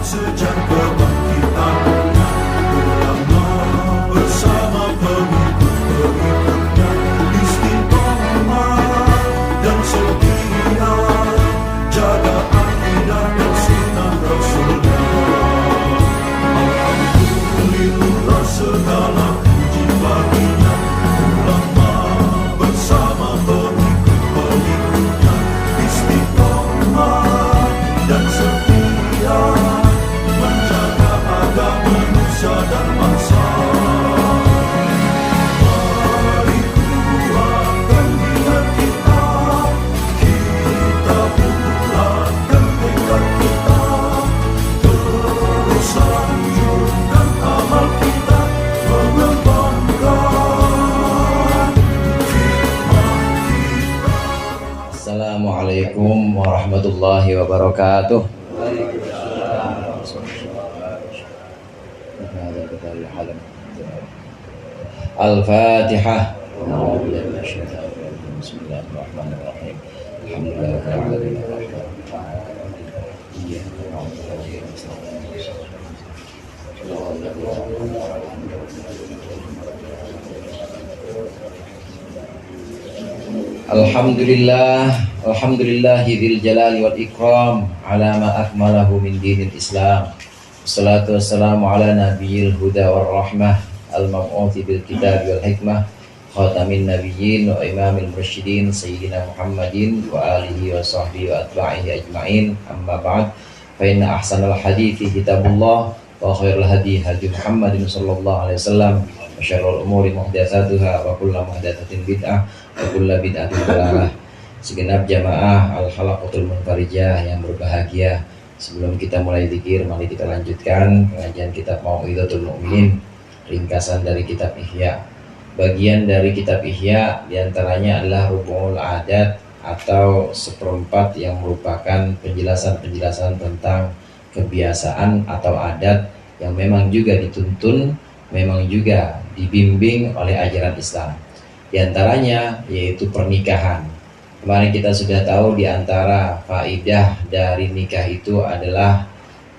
sejak kebangkitannya, ulama bersama pengikut-pengikutnya istiqomah dan setia, jaga akidah dan sunnah Rasulnya. Alhamdulillah segala puji baginya, ulama bersama pengikut-pengikutnya istiqomah dan setia, menjaga agama manusia dan bangsa. Mari kuatkan niat kita, kita bulatkan tekad kita, terus lanjutkan amal kita, mengembangkan hikmah kita. Assalamualaikum warahmatullahi wabarakatuh. Al-Fatihah. Bismillahirrahmanirrahim. Alhamdulillahirabbil Alhamdulillahil jalali wal ikram ala ma akmalahu min dinil Islam. Wassalatu wassalamu ala nabiyil huda war rahmah al-mab'uthi bil kitab wal hikmah khatamin nabiyyin wa imamil mursyidin sayyidina Muhammadin wa alihi wa sahbihi wa atba'ihi ajma'in. Amma ba'd, fa inna ahsanal hadithi kitabullah wa khairul hadi hadi Muhammadin sallallahu alaihi wasallam wa syarrul umuri muhdatsatuha wa kullu muhdatsatin bid'ah wa kullu bid'atin dhalalah. Segenap jamaah al-halaqatul munfarijah yang berbahagia, sebelum kita mulai zikir, mari kita lanjutkan pengajian kitab Mau'izatul Mu'minin, ringkasan dari kitab Ihya. Bagian dari kitab Ihya diantaranya adalah Rubu'ul Adat atau seperempat yang merupakan penjelasan-penjelasan tentang kebiasaan atau adat yang memang juga dituntun, memang juga dibimbing oleh ajaran Islam. Di antaranya yaitu pernikahan. Kemarin kita sudah tahu di antara faidah dari nikah itu adalah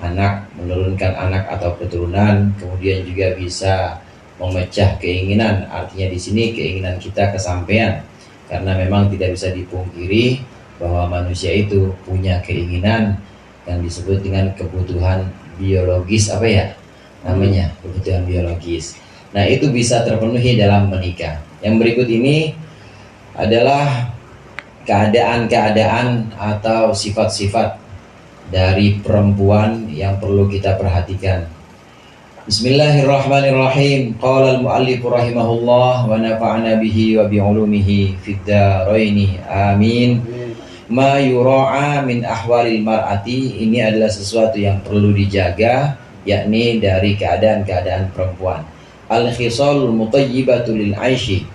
anak, menurunkan anak atau keturunan, kemudian juga bisa memecah keinginan. Artinya di sini keinginan kita kesampaian, karena memang tidak bisa dipungkiri bahwa manusia itu punya keinginan yang disebut dengan kebutuhan biologis, apa ya namanya, kebutuhan biologis. Nah, itu bisa terpenuhi dalam menikah. Yang berikut ini adalah keadaan-keadaan atau sifat-sifat dari perempuan yang perlu kita perhatikan. Bismillahirrahmanirrahim. Qala al-muallif rahimahullah wa nafa'ana bihi wa bi'ulumihi fid dharaini amin. Ma yura'a min ahwalil mar'ati, ini adalah sesuatu yang perlu dijaga, yakni dari keadaan-keadaan perempuan. Al-khisalul mutayyibatu lil 'aishi,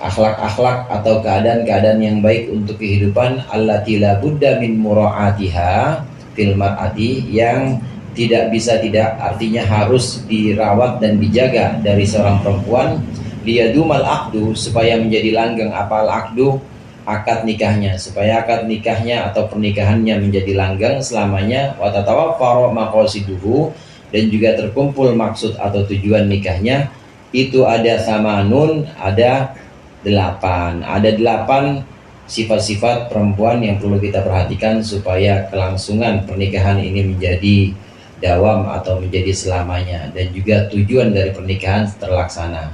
akhlak-akhlak atau keadaan-keadaan yang baik untuk kehidupan, allati la budda min mura'atiha fil mar'ati, yang tidak bisa tidak, artinya harus dirawat dan dijaga dari seorang perempuan, liyadumal aqdu, supaya menjadi langgeng apal aqdu, akad nikahnya, supaya akad nikahnya atau pernikahannya menjadi langgeng selamanya, wa tatawaffaru maqasiduhu, dan juga terkumpul maksud atau tujuan nikahnya. Itu ada samanun, ada 8 sifat-sifat perempuan yang perlu kita perhatikan supaya kelangsungan pernikahan ini menjadi dawam atau menjadi selamanya, dan juga tujuan dari pernikahan terlaksana.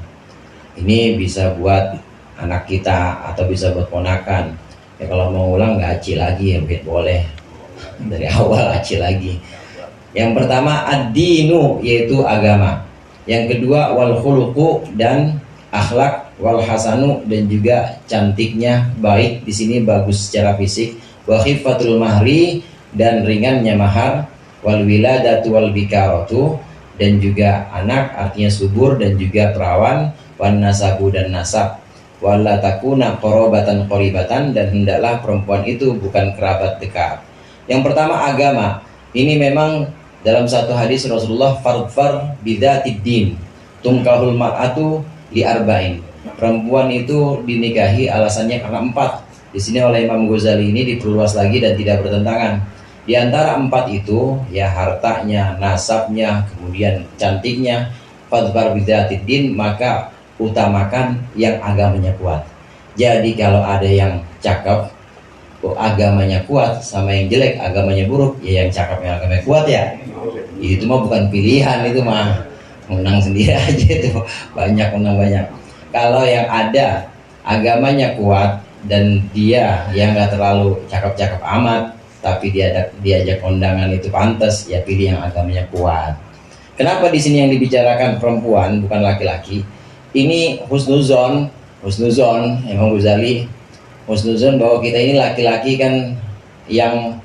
Ini bisa buat anak kita atau bisa buat ponakan. Ya kalau mau ulang nggak aci lagi ya boleh, dari awal aci lagi. Yang pertama ad-dinu, yaitu agama. Yang kedua wal khuluqu, dan akhlak, wal hasanu, dan juga cantiknya, baik di sini bagus secara fisik, wa khifatul mahri, dan ringannya mahar, wal wiladatu wal bikaratu, dan juga anak, artinya subur dan juga perawan, wan nasabu, dan nasab, wala takuna qarabatan qaribatan, dan hendaklah perempuan itu bukan kerabat dekat. Yang pertama agama. Ini memang dalam satu hadis Rasulullah, farfar bidzatid din tungkahul mar'atu li arba'in. Perempuan itu dinikahi alasannya karena 4. Di sini oleh Imam Ghazali ini diperluas lagi dan tidak bertentangan. Di antara 4 itu, ya hartanya, nasabnya, kemudian cantiknya, fadfar bidzatiddin, maka utamakan yang agamanya kuat. Jadi kalau ada yang cakep, agamanya kuat, sama yang jelek, agamanya buruk, ya yang cakep yang agamanya kuat ya. Itu mah bukan pilihan, itu mah menang sendiri aja itu. Banyak menang banyak. Kalau yang ada agamanya kuat dan dia yang nggak terlalu cakep-cakep amat, tapi diajak kondangan itu pantas, ya pilih yang agamanya kuat. Kenapa di sini yang dibicarakan perempuan bukan laki-laki? Ini husnuzon, Imam Ghazali husnuzon bahwa kita ini laki-laki kan yang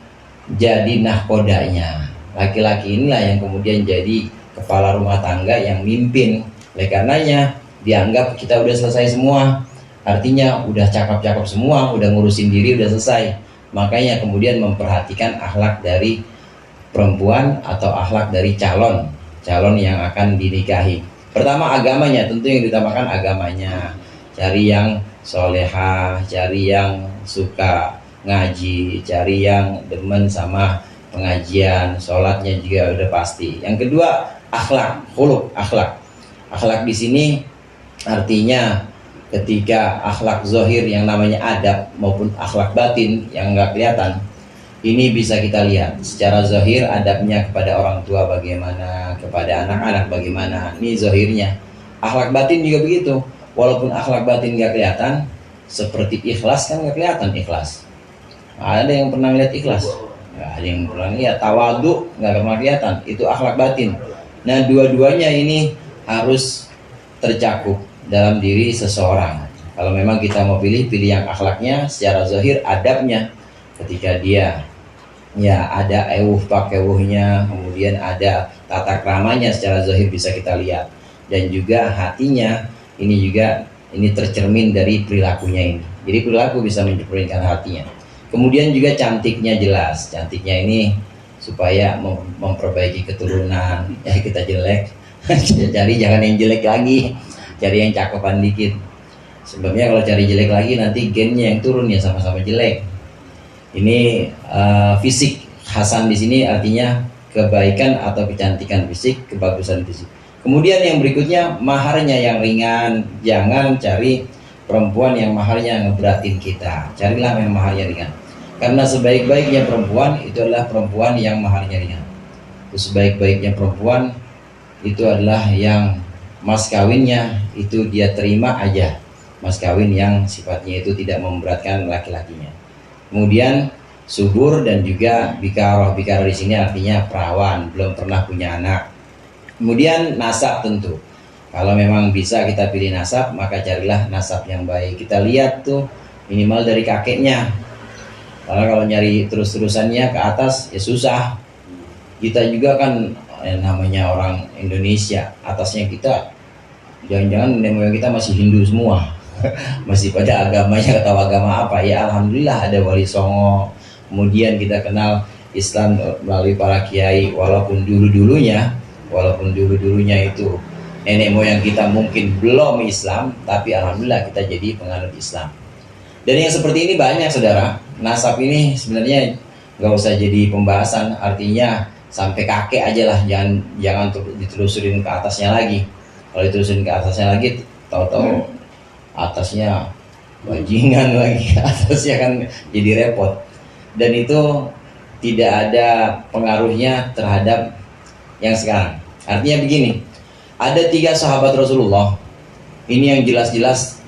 jadi nahkodanya. Laki-laki inilah yang kemudian jadi kepala rumah tangga yang mimpin. Oleh karenanya dianggap kita udah selesai semua. Artinya udah cakep-cakep semua, udah ngurusin diri, udah selesai. Makanya kemudian memperhatikan akhlak dari perempuan atau akhlak dari calon yang akan dinikahi. Pertama agamanya, tentu yang diutamakan agamanya. Cari yang solehah, cari yang suka ngaji, cari yang demen sama pengajian, sholatnya juga udah pasti. Yang kedua akhlak, khuluq, akhlak. Akhlak di sini artinya ketika akhlak zohir yang namanya adab maupun akhlak batin yang nggak kelihatan, ini bisa kita lihat secara zohir adabnya kepada orang tua bagaimana, kepada anak-anak bagaimana, ini zohirnya. Akhlak batin juga begitu, walaupun akhlak batin nggak kelihatan, seperti ikhlas kan nggak kelihatan ikhlas. Ada yang pernah lihat ikhlas? Nggak ada yang pernah lihat. Tawadu nggak pernah kelihatan, itu akhlak batin. Nah dua-duanya ini harus tercakup dalam diri seseorang. Kalau memang kita mau pilih yang akhlaknya secara zahir, adabnya, ketika dia ya ada pakewuhnya, kemudian ada tata keramanya secara zahir bisa kita lihat, dan juga hatinya ini tercermin dari perilakunya ini. Jadi perilaku bisa mencerminkan hatinya. Kemudian juga cantiknya jelas, cantiknya ini supaya memperbaiki keturunan. Ya kita jelek, cari jangan yang jelek lagi, cari yang cakepan dikit. Sebabnya kalau cari jelek lagi nanti gennya yang turun ya sama-sama jelek. Ini fisik. Hasan di sini artinya kebaikan atau kecantikan fisik, kebagusan fisik. Kemudian yang berikutnya maharnya yang ringan. Jangan cari perempuan yang maharnya ngeberatin kita. Carilah yang maharnya ringan. Karena sebaik-baiknya perempuan itu adalah perempuan yang maharnya ringan. Sebaik-baiknya perempuan itu adalah yang mas kawinnya itu dia terima aja, mas kawin yang sifatnya itu tidak memberatkan laki-lakinya. Kemudian subur dan juga bikaroh. Bikaroh di sini artinya perawan, belum pernah punya anak. Kemudian nasab tentu. Kalau memang bisa kita pilih nasab, maka carilah nasab yang baik. Kita lihat tuh minimal dari kakeknya. Karena kalau nyari terus-terusannya ke atas ya susah. Kita juga kan namanya orang Indonesia, atasnya kita jangan-jangan nenek moyang kita masih Hindu semua. Masih pada agamanya atau agama apa ya, alhamdulillah ada Wali Songo. Kemudian kita kenal Islam melalui para kiai, walaupun dulu-dulunya itu nenek moyang kita mungkin belum Islam, tapi alhamdulillah kita jadi penganut Islam. Dan yang seperti ini banyak saudara. Nasab ini sebenarnya nggak usah jadi pembahasan, artinya sampai kakek aja lah, jangan ditelusurin ke atasnya lagi. Kalau ditelusurin ke atasnya lagi, tahu-tahu atasnya bajingan lagi, atasnya kan jadi repot. Dan itu tidak ada pengaruhnya terhadap yang sekarang. Artinya begini, ada 3 sahabat Rasulullah, ini yang jelas-jelas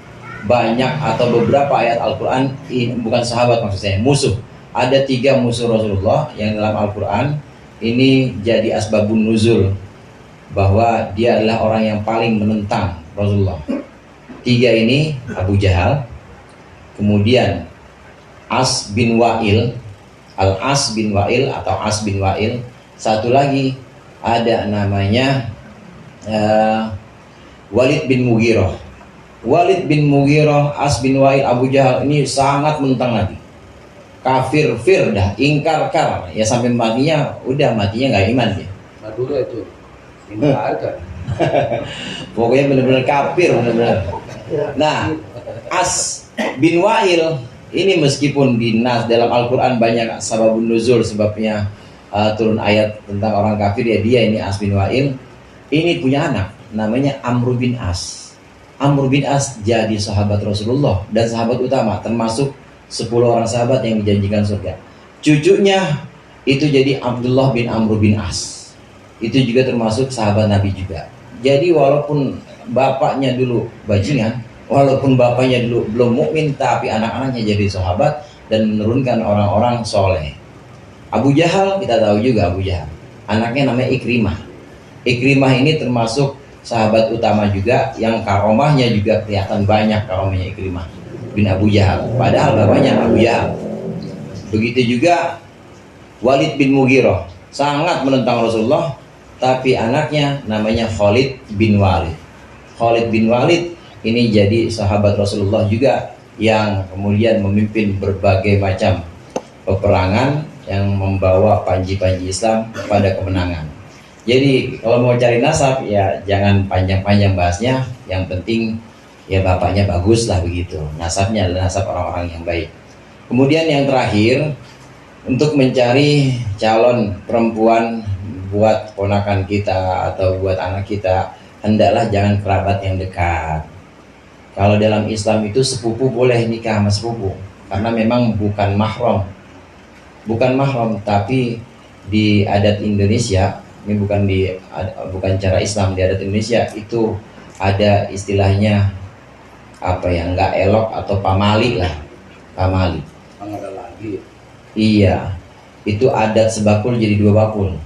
banyak atau beberapa ayat Al-Quran, bukan sahabat maksud saya, musuh. Ada 3 musuh Rasulullah yang dalam Al-Quran ini jadi asbabun nuzul, bahwa dia adalah orang yang paling menentang Rasulullah. 3 ini Abu Jahal, kemudian As bin Wa'il, Al-As bin Wa'il atau As bin Wa'il. Satu lagi ada namanya Walid bin Mughirah. Walid bin Mughirah, As bin Wa'il, Abu Jahal ini sangat menentang Nabi. Kafir dah, ingkar ya sampai matinya nggak iman dia. Madura itu ingkar. Pokoknya benar-benar kafir benar-benar. Nah, As bin Wa'il Ini meskipun di nas dalam Al-Quran banyak sababun nuzul, sebabnya turun ayat tentang orang kafir, ya dia ini As bin Wa'il ini punya anak namanya Amr bin As. Amr bin As jadi sahabat Rasulullah dan sahabat utama, termasuk 10 orang sahabat yang dijanjikan surga. Cucunya itu jadi Abdullah bin Amr bin As, itu juga termasuk sahabat Nabi juga. Jadi walaupun bapaknya dulu bajingan, walaupun bapaknya dulu belum mukmin, tapi anak-anaknya jadi sahabat dan menurunkan orang-orang soleh. Abu Jahal kita tahu juga, Abu Jahal anaknya namanya Ikrimah. Ikrimah ini termasuk sahabat utama juga, yang karomahnya juga kelihatan banyak. Karomahnya Ikrimah bin Abu Jahal, padahal bapaknya Abu Jahal. Begitu juga Walid bin Mughirah, sangat menentang Rasulullah, tapi anaknya namanya Khalid bin Walid. Khalid bin Walid ini jadi sahabat Rasulullah juga, yang kemudian memimpin berbagai macam peperangan yang membawa panji-panji Islam kepada kemenangan. Jadi kalau mau cari nasab ya jangan panjang-panjang bahasnya, yang penting ya bapaknya bagus lah begitu. Nasabnya adalah nasab orang-orang yang baik. Kemudian yang terakhir, untuk mencari calon perempuan buat ponakan kita atau buat anak kita, hendaklah jangan kerabat yang dekat. Kalau dalam Islam itu sepupu boleh nikah sama sepupu, karena memang bukan mahram. Bukan mahram, tapi di adat Indonesia, ini bukan cara Islam, di adat Indonesia itu ada istilahnya apa ya, nggak elok atau pamali lah, pamali. Ada lagi. Iya, itu adat sebakul jadi 2 bakul.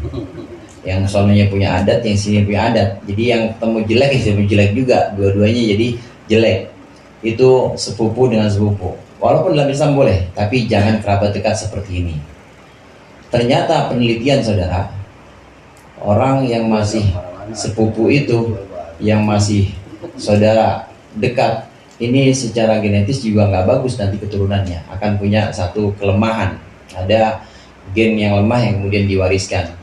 Yang sononya punya adat, yang sini punya adat. Jadi yang ketemu jelek, yang sini jelek juga. Dua-duanya jadi jelek. Itu sepupu dengan sepupu. Walaupun dalam Islam boleh, tapi jangan kerabat dekat seperti ini. Ternyata penelitian saudara, orang yang masih sepupu itu, yang masih saudara dekat, ini secara genetis juga nggak bagus, nanti keturunannya akan punya satu kelemahan. Ada gen yang lemah yang kemudian diwariskan.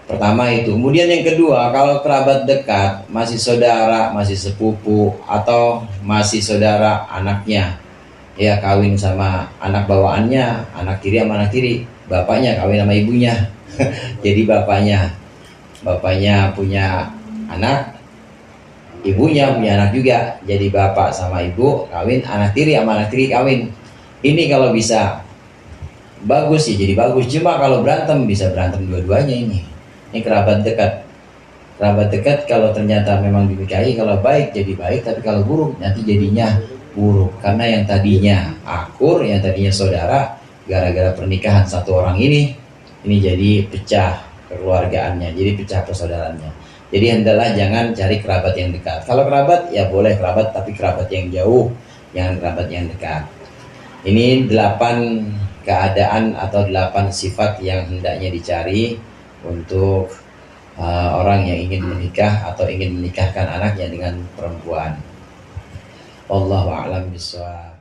Pertama itu. Kemudian yang kedua, kalau kerabat dekat, masih saudara, masih sepupu, atau masih saudara anaknya, ya kawin sama anak bawaannya, anak tiri sama anak tiri, bapaknya kawin sama ibunya. Jadi bapaknya punya anak, ibunya punya anak juga, jadi bapak sama ibu kawin, anak tiri sama anak tiri kawin. Ini kalau bisa bagus sih, jadi bagus. Cuma kalau berantem, bisa berantem dua-duanya ini. Ini kerabat dekat. Kerabat dekat kalau ternyata memang dinikahi, kalau baik jadi baik, tapi kalau buruk nanti jadinya buruk. Karena yang tadinya akur, yang tadinya saudara, gara-gara pernikahan satu orang ini jadi pecah kekeluargaannya, jadi pecah persaudaraannya. Jadi hendaklah jangan cari kerabat yang dekat. Kalau kerabat ya boleh kerabat, tapi kerabat yang jauh, jangan kerabat yang dekat. Ini 8 keadaan atau 8 sifat yang hendaknya dicari untuk orang yang ingin menikah atau ingin menikahkan anaknya dengan perempuan. Wallahu a'lam bishawab.